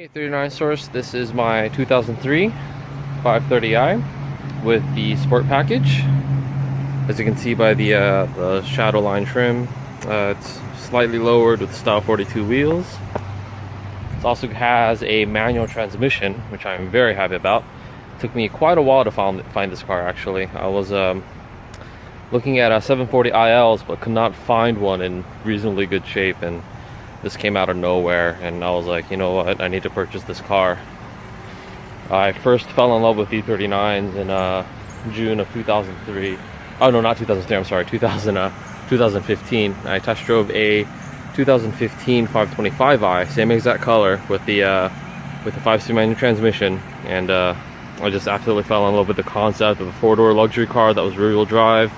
Hey 39 Source, this is my 2003 530i with the Sport package. As you can see by the shadow line trim, it's slightly lowered with style 42 wheels. It also has a manual transmission, which I'm very happy about. It took me quite a while to find this car actually. I was looking at 740 ILs but could not find one in reasonably good shape, and this came out of nowhere, and I was like, you know what, I need to purchase this car. I first fell in love with E39s in June of 2003. Oh no, not 2003, I'm sorry, 2015. I test drove a 2015 525i, same exact color, with the 5-speed manual transmission, and I just absolutely fell in love with the concept of a 4-door luxury car that was rear-wheel drive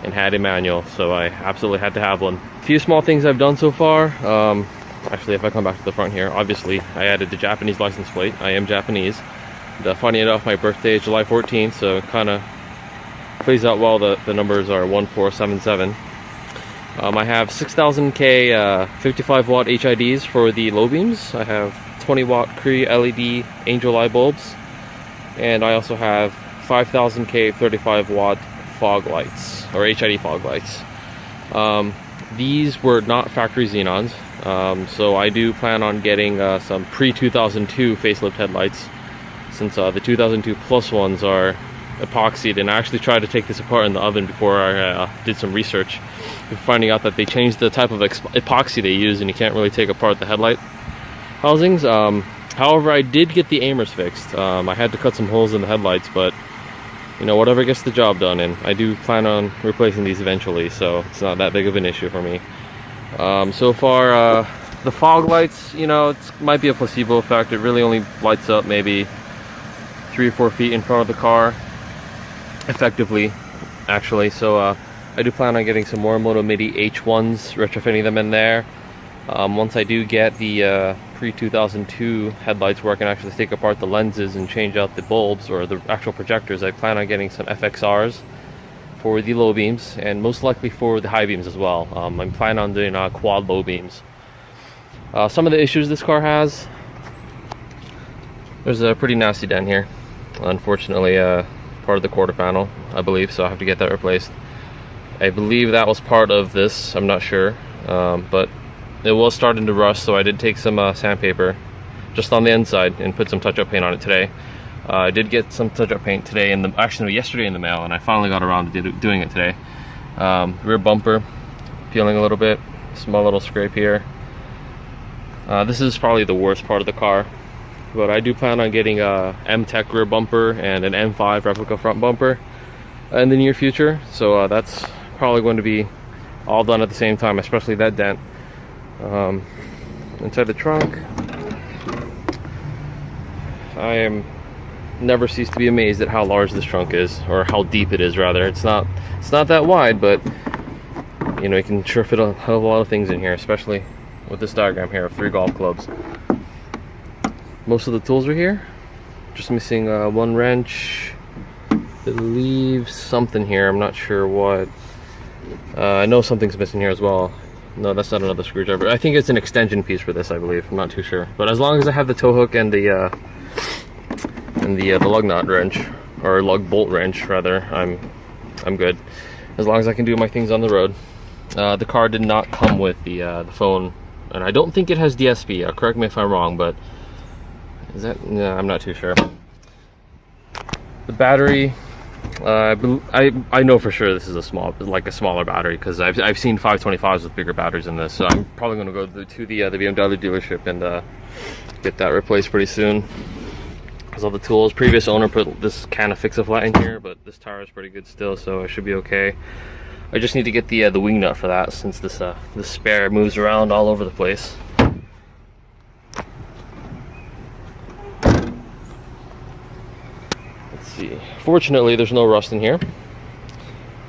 and had a manual, so I absolutely had to have one. A few small things I've done so far. Actually, if I come back to the front here, obviously I added the Japanese license plate. I am Japanese. And, funny enough, my birthday is July 14th, so it kind of plays out well. The numbers are 1477. I have 6000K 55 watt HIDs for the low beams. I have 20 watt Cree LED angel eye bulbs, and I also have 5000K 35 watt fog lights, or HID fog lights. These were not factory xenons, so I do plan on getting some pre-2002 facelift headlights, since the 2002 plus ones are epoxied, and I actually tried to take this apart in the oven before I did some research, finding out that they changed the type of epoxy they use, and you can't really take apart the headlight housings. However, I did get the aimers fixed. I had to cut some holes in the headlights, but you know, whatever gets the job done, and I do plan on replacing these eventually, so it's not that big of an issue for me. So far, the fog lights, you know, it might be a placebo effect. It really only lights up maybe 3 or 4 feet in front of the car, effectively, actually. So I do plan on getting some more Moto MIDI H1s, retrofitting them in there. Once I do get the pre-2002 headlights where I can actually take apart the lenses and change out the bulbs or the actual projectors, I plan on getting some FXRs for the low beams, and most likely for the high beams as well. I'm planning on doing quad low beams. Some of the issues this car has, there's a pretty nasty dent here, unfortunately, part of the quarter panel, I believe, so I have to get that replaced. I believe that was part of this, I'm not sure, but it was starting to rust, so I did take some sandpaper just on the inside and put some touch-up paint on it today. I did get some touch-up paint today, actually yesterday in the mail, and I finally got around to doing it today. Rear bumper peeling a little bit, small little scrape here. This is probably the worst part of the car, but I do plan on getting a M-Tech rear bumper and an M5 replica front bumper in the near future, so that's probably going to be all done at the same time, especially that dent. Inside the trunk, I am never cease to be amazed at how large this trunk is, or how deep it is rather. It's not that wide, but you know, you can sure fit a hell of a lot of things in here, especially with this diagram here of 3 golf clubs. Most of the tools are here, just missing one wrench, I believe something here, I'm not sure what. I know something's missing here as well. No, that's not another screwdriver. I think it's an extension piece for this, I believe. I'm not too sure. But as long as I have the tow hook and the lug nut wrench, or lug bolt wrench rather, I'm good. As long as I can do my things on the road. The car did not come with the phone, and I don't think it has DSP. Correct me if I'm wrong, but is that? No, I'm not too sure. The battery. I know for sure this is a smaller battery, because I've seen 525s with bigger batteries than this, so I'm probably going to go to the BMW dealership and get that replaced pretty soon. Because all the tools, previous owner put this kind of fix-a-flat in here, but this tire is pretty good still, so I should be okay. I just need to get the wing nut for that, since this spare moves around all over the place. Fortunately, there's no rust in here,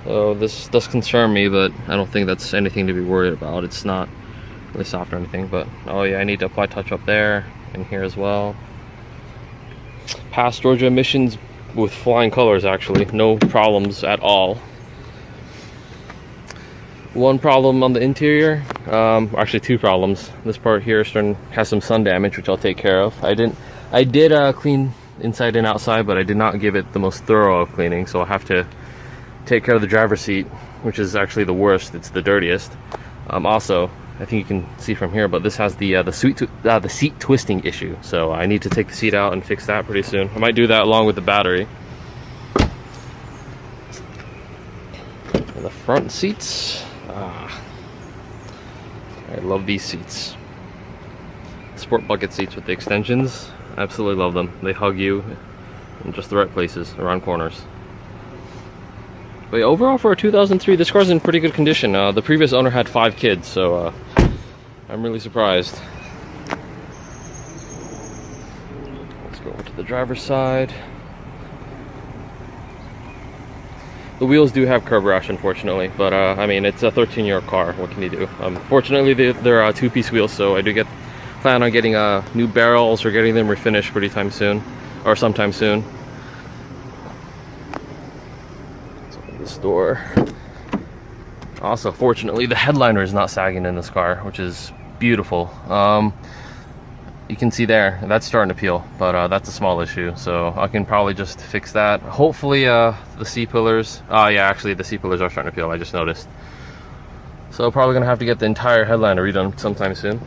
so this does concern me, but I don't think that's anything to be worried about. It's not really soft or anything, but oh yeah, I need to apply touch up there and here as well. Passed Georgia emissions with flying colors, actually, no problems at all. One problem on the interior, actually two problems. This part here has some sun damage, which I'll take care of. I did clean inside and outside, but I did not give it the most thorough of cleaning, so I'll have to take care of the driver's seat, which is actually the worst. It's the dirtiest. Also, I think you can see from here, but this has the seat twisting issue, so I need to take the seat out and fix that pretty soon. I might do that along with the battery. And the front seats. I love these seats. Sport bucket seats with the extensions. Absolutely love them. They hug you in just the right places, around corners. But yeah, overall for a 2003, this car's in pretty good condition. The previous owner had 5 kids, so I'm really surprised. Let's go over to the driver's side. The wheels do have curb rash, unfortunately, but I mean, it's a 13-year-old car. What can you do? Fortunately, they're 2-piece wheels, so I do plan on getting new barrels or getting them refinished sometime soon. Let's open this door. Also, fortunately, the headliner is not sagging in this car, which is beautiful. You can see there, that's starting to peel, but that's a small issue, so I can probably just fix that. Hopefully the C-pillars, yeah, actually the C-pillars are starting to peel, I just noticed. So probably gonna have to get the entire headliner redone sometime soon.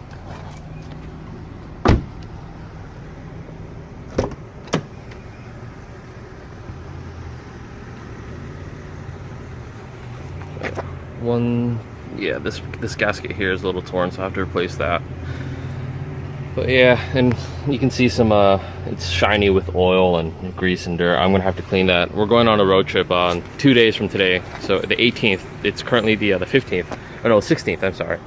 Yeah, this gasket here is a little torn, so I have to replace that. But yeah, and you can see some, it's shiny with oil and grease and dirt. I'm gonna have to clean that. We're going on a road trip on 2 days from today, so the 18th. It's currently the 15th. Oh no, 16th, I'm sorry.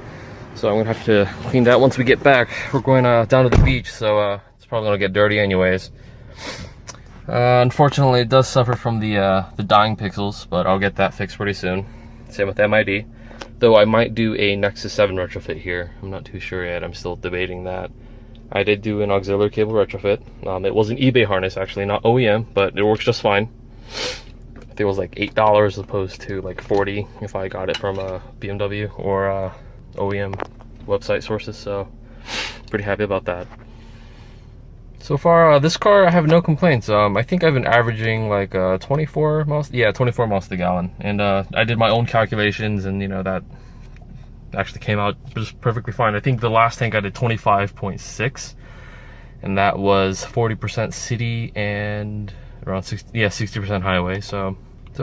So I'm gonna have to clean that once we get back. We're going down to the beach, so it's probably gonna get dirty anyways. Unfortunately, it does suffer from the dying pixels, but I'll get that fixed pretty soon. Same with MID. Though I might do a Nexus 7 retrofit here. I'm not too sure yet. I'm still debating that. I did do an auxiliary cable retrofit. It was an eBay harness, actually, not OEM, but it works just fine. I think it was like $8 as opposed to like $40 if I got it from a BMW or OEM website sources, so pretty happy about that. So far, this car, I have no complaints. I think I've been averaging like 24 miles, yeah, 24 miles to the gallon. And I did my own calculations, and you know, that actually came out just perfectly fine. I think the last tank I did 25.6, and that was 40% city and around 60% highway. So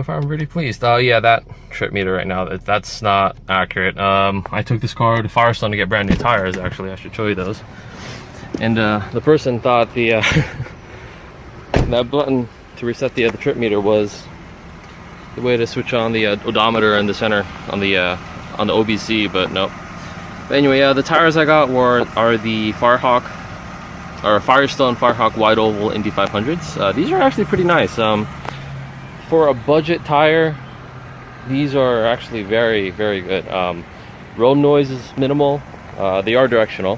far I'm pretty pleased. Yeah, that trip meter right now, that's not accurate. I took this car to Firestone to get brand new tires. Actually, I should show you those. And the person thought the that button to reset the trip meter was the way to switch on the odometer in the center on the OBC, but nope. But anyway, the tires I got are the Firestone Firehawk Wide Oval Indy 500s. These are actually pretty nice. For a budget tire, these are actually very, very good. Road noise is minimal. They are directional,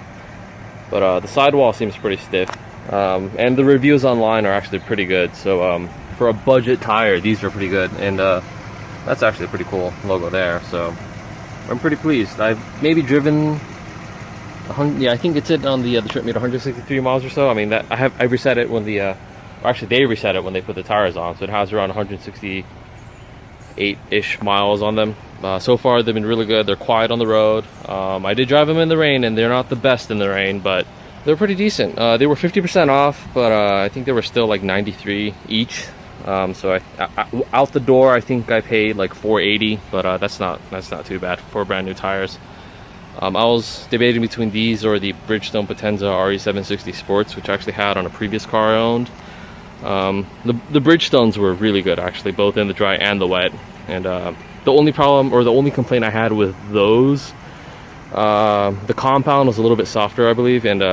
but the sidewall seems pretty stiff. And the reviews online are actually pretty good. So for a budget tire, these are pretty good. And that's actually a pretty cool logo there. So I'm pretty pleased. I've maybe driven, yeah, I think it's on the trip meter 163 miles or so. I mean, I reset it when actually they reset it when they put the tires on, so it has around 168-ish miles on them. So far they've been really good. They're quiet on the road. I did drive them in the rain, and they're not the best in the rain, but they're pretty decent. They were 50% off, but I think they were still like 93 each. So out the door, I think I paid like $480, but that's not too bad for brand new tires. I was debating between these or the Bridgestone Potenza RE760 Sports, which I actually had on a previous car I owned. The Bridgestones were really good, actually, both in the dry and the wet. And the only problem, or the only complaint I had with those, the compound was a little bit softer, I believe, and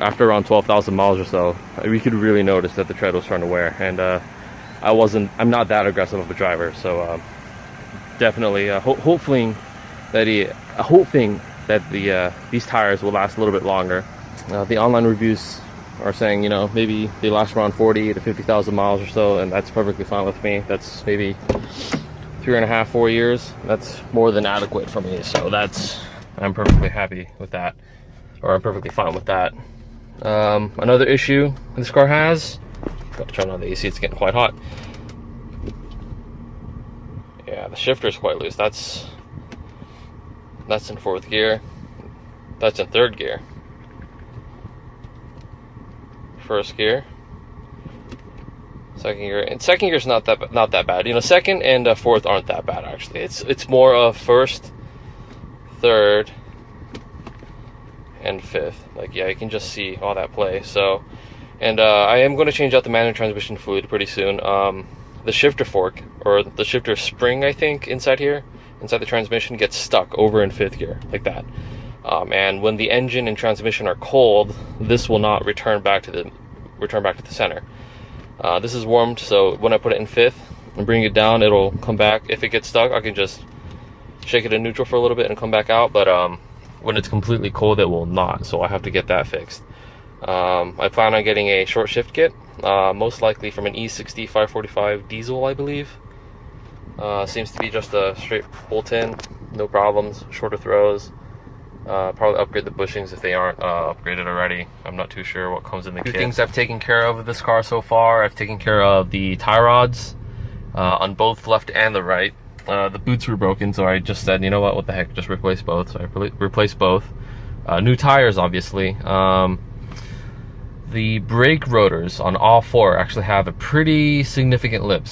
after around 12,000 miles or so, we could really notice that the tread was starting to wear. And I'm not that aggressive of a driver, so definitely hoping that these tires will last a little bit longer. The online reviews are saying, you know, maybe they last around 40 to 50,000 miles or so, and that's perfectly fine with me. That's maybe 3.5, 4 years. That's more than adequate for me. So I'm perfectly happy with that, or I'm perfectly fine with that. Another issue this car has, gotta turn on the AC, it's getting quite hot. Yeah, the shifter is quite loose. That's in 4th gear. That's in 3rd gear. 1st gear. 2nd gear. And 2nd gear is not that bad. You know, 2nd and 4th aren't that bad actually. It's more of 1st, 3rd, and 5th. Like, yeah, you can just see all that play. So, and I am going to change out the manual transmission fluid pretty soon. The shifter fork, or the shifter spring, I think, inside the transmission gets stuck over in 5th gear, like that. And when the engine and transmission are cold, this will not return back to the center. This is warmed, so when I put it in 5th and bring it down, it'll come back. If it gets stuck, I can just shake it in neutral for a little bit and come back out. But when it's completely cold, it will not. So I have to get that fixed. I plan on getting a short shift kit, most likely from an E60 545 diesel, I believe. Seems to be just a straight bolt-in, no problems, shorter throws. Probably upgrade the bushings if they aren't upgraded already. I'm not too sure what comes in the kit. 2 things I've taken care of with this car so far. I've taken care of the tie rods on both left and the right. The boots were broken, so I just said, you know what the heck, just replace both. So I replaced both. New tires, obviously. The brake rotors on all 4 actually have a pretty significant lip,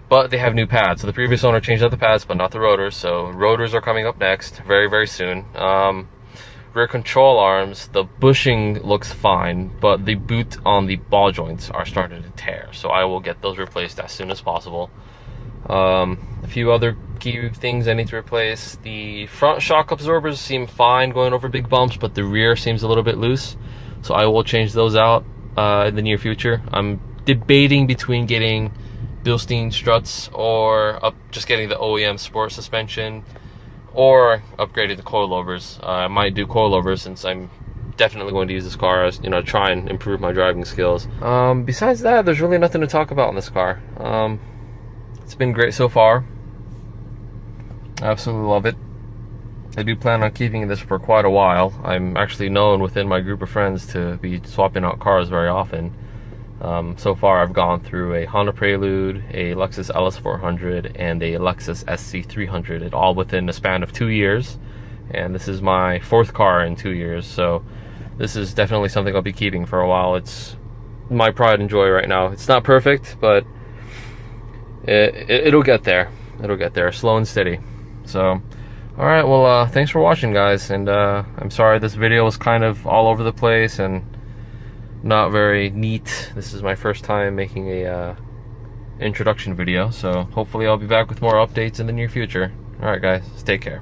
but they have new pads. So the previous owner changed out the pads, but not the rotors. So rotors are coming up next, very, very soon. Rear control arms, the bushing looks fine, but the boot on the ball joints are starting to tear. So I will get those replaced as soon as possible. A few other key things I need to replace. The front shock absorbers seem fine going over big bumps, but the rear seems a little bit loose. So I will change those out in the near future. I'm debating between getting Bilstein struts or just getting the OEM sport suspension, or upgrading the coilovers. I might do coilovers since I'm definitely going to use this car as, try and improve my driving skills. Besides that, there's really nothing to talk about in this car. It's been great so far. I absolutely love it. I do plan on keeping this for quite a while. I'm actually known within my group of friends to be swapping out cars very often. So far I've gone through a Honda Prelude, a Lexus LS400, and a Lexus SC300, it all within a span of 2 years. And this is my 4th car in 2 years, so this is definitely something I'll be keeping for a while. It's my pride and joy right now. It's not perfect, but it'll get there. It'll get there, slow and steady. So, alright, well, thanks for watching, guys, and I'm sorry this video was kind of all over the place and not very neat. This is my first time making a introduction video, so hopefully I'll be back with more updates in the near future. Alright, guys, take care.